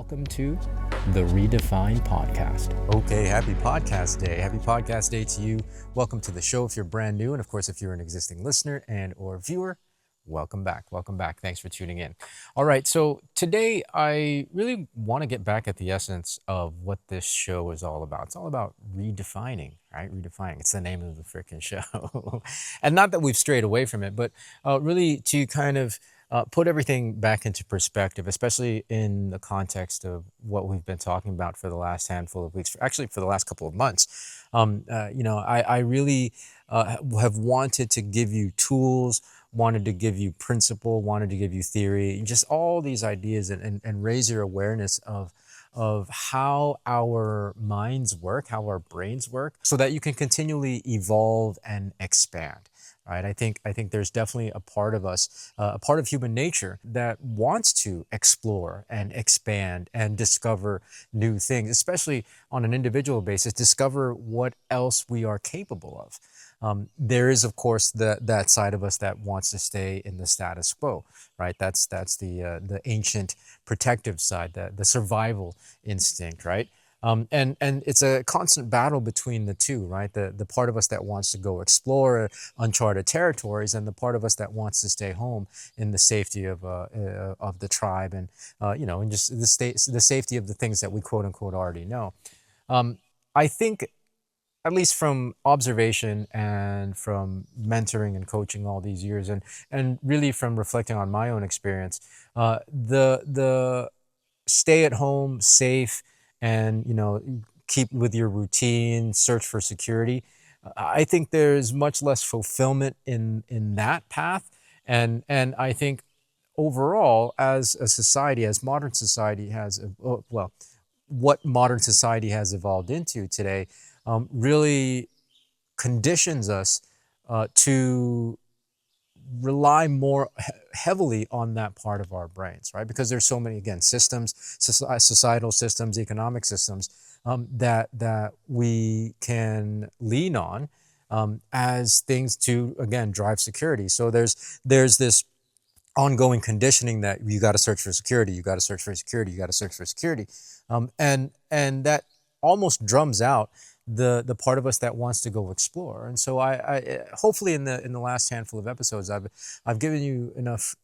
welcome to the ReDefine podcast. Okay, happy podcast day. Happy podcast day to you. Welcome to the show if you're brand new. And of course, if you're an existing listener and or viewer, welcome back. Welcome back. Thanks for tuning in. All right, so today I really want to get back at the essence of what this show is all about. It's all about redefining, right? Redefining. It's the name of the freaking show. And not that we've strayed away from it, but really to kind of put everything back into perspective, especially in the context of what we've been talking about for the last handful of weeks, actually for the last couple of months. I really have wanted to give you tools, wanted to give you principle, wanted to give you theory, just all these ideas and raise your awareness of how our minds work, how our brains work, so that you can continually evolve and expand. Right. I think there's definitely a part of us, a part of human nature that wants to explore and expand and discover new things, especially on an individual basis, discover what else we are capable of. There is, of course, that side of us that wants to stay in the status quo, right? That's the ancient protective side, the survival instinct, right? And it's a constant battle between the two, right? The part of us that wants to go explore uncharted territories, and the part of us that wants to stay home in the safety of the tribe, and just the safety of the things that we quote unquote already know. I think, at least from observation and from mentoring and coaching all these years, and really from reflecting on my own experience, the stay at home, safe, and keep with your routine, search for security. I think there's much less fulfillment in that path, and I think overall, as a society, as modern society has, what modern society has evolved into today, really conditions us to rely more heavily on that part of our brains, right? Because there's so many, again, systems, societal systems, economic systems that we can lean on as things to, again, drive security. So there's this ongoing conditioning that you got to search for security, you got to search for security, you got to search for security, and that almost drums out the part of us that wants to go explore. And so I hopefully in the last handful of episodes, I've given you enough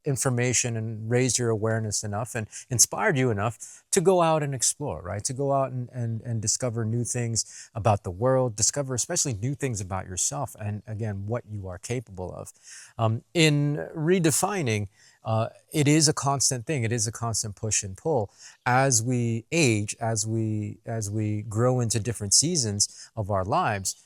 information and raised your awareness enough and inspired you enough to go out and explore, right? To go out and discover new things about the world, discover especially new things about yourself, and again, what you are capable of. In redefining, it is a constant thing. It is a constant push and pull as we age, as we grow into different seasons of our lives.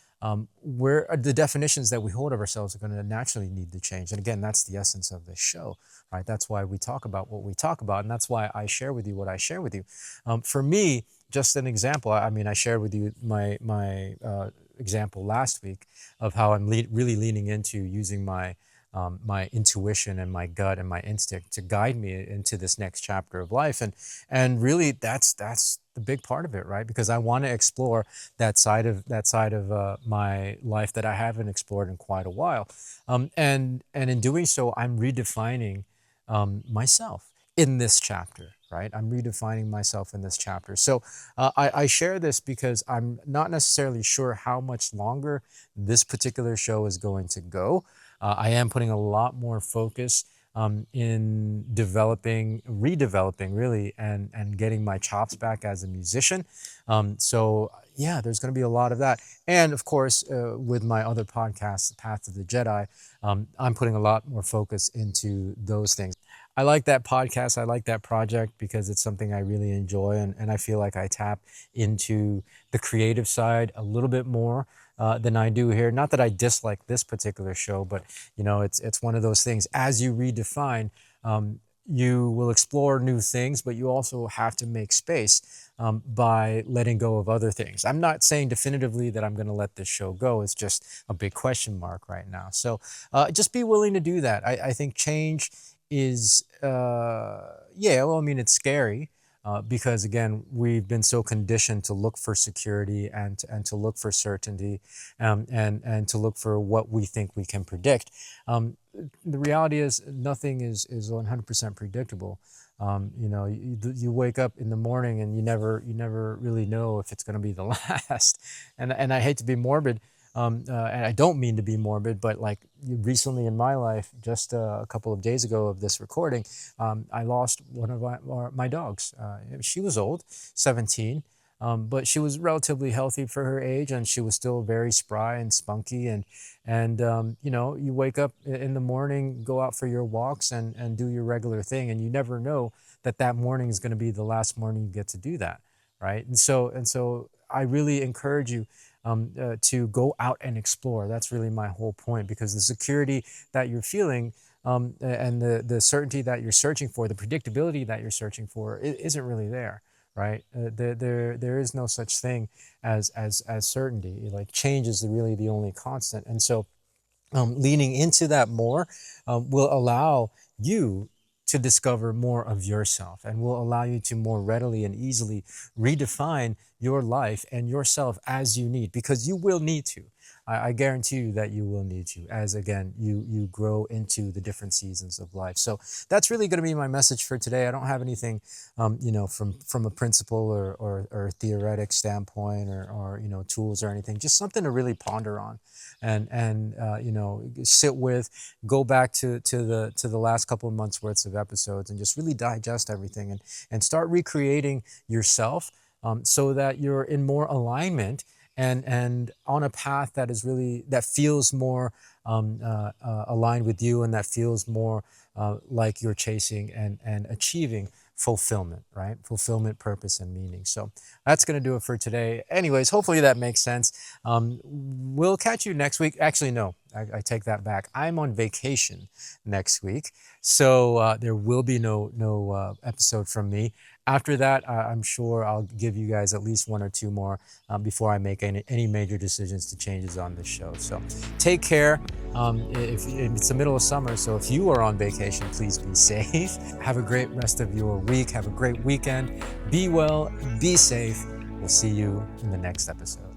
Where the definitions that we hold of ourselves are going to naturally need to change. And again, that's the essence of this show, right? That's why we talk about what we talk about, and that's why I share with you what I share with you. For me, just an example. I mean, I shared with you my example last week of how I'm really leaning into using my intuition and my gut and my instinct to guide me into this next chapter of life, and really that's the big part of it, right? Because I want to explore that side of my life that I haven't explored in quite a while, and in doing so, I'm redefining myself in this chapter. Right, I'm redefining myself in this chapter. So I share this because I'm not necessarily sure how much longer this particular show is going to go. I am putting a lot more focus in redeveloping really, and getting my chops back as a musician. So yeah, there's going to be a lot of that. And of course, with my other podcast, Path of the Jedi, I'm putting a lot more focus into those things. I like that podcast. I like that project because it's something I really enjoy, and I feel like I tap into the creative side a little bit more than I do here. Not that I dislike this particular show, but it's one of those things. As you redefine, you will explore new things, but you also have to make space by letting go of other things. I'm not saying definitively that I'm going to let this show go. It's just a big question mark right now. So just be willing to do that. I think change is, it's scary. Because again, we've been so conditioned to look for security and to look for certainty, and to look for what we think we can predict. The reality is nothing is 100% predictable. You wake up in the morning and you never really know if it's going to be the last. And I hate to be morbid, and I don't mean to be morbid, but like recently in my life, just a couple of days ago of this recording, I lost one of my dogs. She was old, 17. But she was relatively healthy for her age, and she was still very spry and spunky. And you wake up in the morning, go out for your walks, and do your regular thing, and you never know that morning is going to be the last morning you get to do that, right? And so I really encourage you to go out and explore. That's really my whole point, because the security that you're feeling, and the certainty that you're searching for, the predictability that you're searching for, isn't really there. Right? There is no such thing as certainty. Like, change is really the only constant. And so leaning into that more will allow you to discover more of yourself, and will allow you to more readily and easily redefine your life and yourself as you need, because you will need to. I guarantee you that you will need to, as again, you grow into the different seasons of life. So that's really going to be my message for today. I don't have anything, from a principle or theoretic standpoint, or tools or anything. Just something to really ponder on, and sit with, go back to the last couple of months worth of episodes, and just really digest everything, and start recreating yourself, so that you're in more alignment, and on a path that feels more aligned with you, and that feels more like you're chasing and achieving fulfillment, right? Fulfillment, purpose, and meaning. So that's going to do it for today. Anyways, hopefully that makes sense. We'll catch you next week. Actually, no, I take that back. I'm on vacation next week, so there will be no episode from me. After that, I'm sure I'll give you guys at least one or two more before I make any major decisions to changes on this show. So take care. If it's the middle of summer, so if you are on vacation, please be safe. Have a great rest of your week. Have a great weekend. Be well, be safe. We'll see you in the next episode.